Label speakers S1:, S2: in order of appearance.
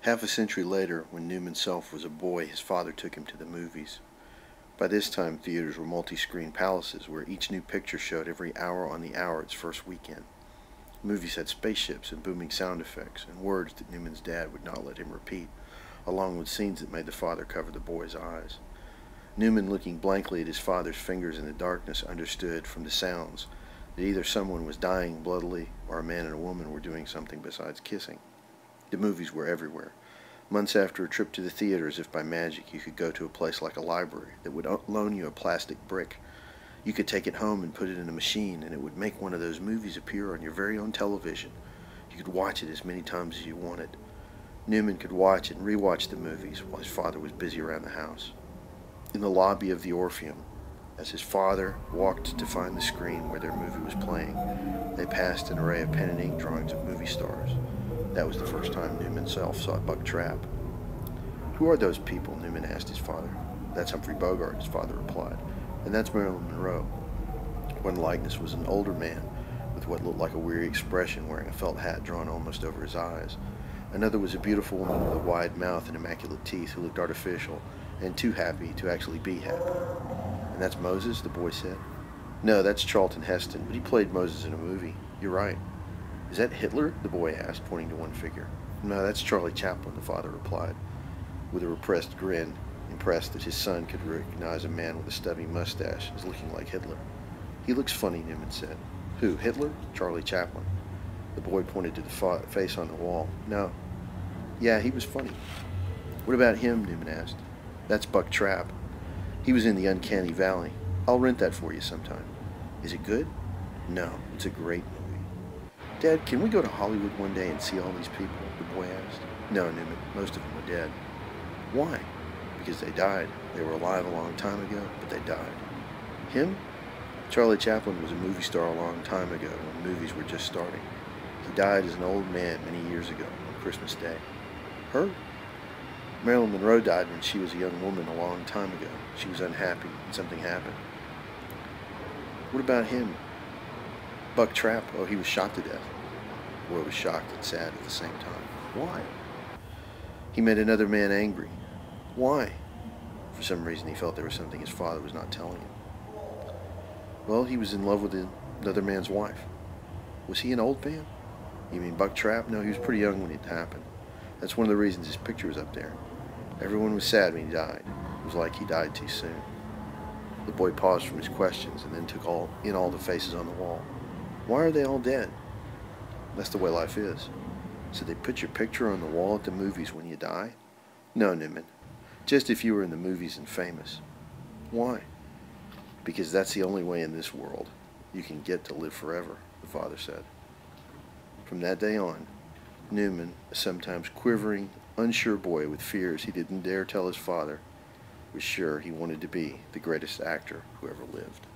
S1: Half a century later, when Newman Self was a boy, his father took him to the movies. By this time, theaters were multi-screen palaces where each new picture showed every hour on the hour its first weekend. Movies had spaceships and booming sound effects and words that Newman's dad would not let him repeat, along with scenes that made the father cover the boy's eyes. Newman, looking blankly at his father's fingers in the darkness, understood from the sounds that either someone was dying bloodily or a man and a woman were doing something besides kissing. The movies were everywhere. Months after a trip to the theater, as if by magic, you could go to a place like a library that would loan you a plastic brick. You could take it home and put it in a machine, and it would make one of those movies appear on your very own television. You could watch it as many times as you wanted. Newman could watch and rewatch the movies while his father was busy around the house. In the lobby of the Orpheum, as his father walked to find the screen where their movie was playing, they passed an array of pen and ink drawings of movie stars. That was the first time Newman Self saw Buck Trapp. "Who are those people?" Newman asked his father. "That's Humphrey Bogart," his father replied. "And that's Marilyn Monroe." One likeness was an older man with what looked like a weary expression, wearing a felt hat drawn almost over his eyes. Another was a beautiful woman with a wide mouth and immaculate teeth who looked artificial and too happy to actually be happy. "And that's Moses?" the boy said. "No, that's Charlton Heston, but he played Moses in a movie." "You're right." "Is that Hitler?" the boy asked, pointing to one figure. "No, that's Charlie Chaplin," the father replied, with a repressed grin, impressed that his son could recognize a man with a stubby mustache as looking like Hitler. "He looks funny," Newman said. "Who, Hitler?" "Charlie Chaplin." The boy pointed to the face on the wall. "No. Yeah, he was funny." "What about him?" Newman asked. "That's Buck Trapp. He was in the Uncanny Valley. I'll rent that for you sometime." "Is it good?" "No, it's a great movie." "Dad, can we go to Hollywood one day and see all these people?" the boy asked. "No, Newman, most of them are dead." "Why?" "Because they died. They were alive a long time ago, but they died." "Him?" "Charlie Chaplin was a movie star a long time ago when movies were just starting. He died as an old man many years ago on Christmas Day." "Her?" "Marilyn Monroe died when she was a young woman a long time ago. She was unhappy and something happened." "What about him?" "Buck Trapp. Oh, he was shot to death." The boy was shocked and sad at the same time. "Why?" "He made another man angry." "Why?" For some reason he felt there was something his father was not telling him. "Well, he was in love with another man's wife." "Was he an old man?" "You mean Buck Trapp?" "No, he was pretty young when it happened. That's one of the reasons his picture was up there. Everyone was sad when he died. It was like he died too soon." The boy paused from his questions and then took in all the faces on the wall. "Why are they all dead?" "That's the way life is." "So they put your picture on the wall at the movies when you die?" "No, Newman. Just if you were in the movies and famous." "Why?" "Because that's the only way in this world you can get to live forever," the father said. From that day on, Newman, a sometimes quivering, unsure boy with fears he didn't dare tell his father, was sure he wanted to be the greatest actor who ever lived.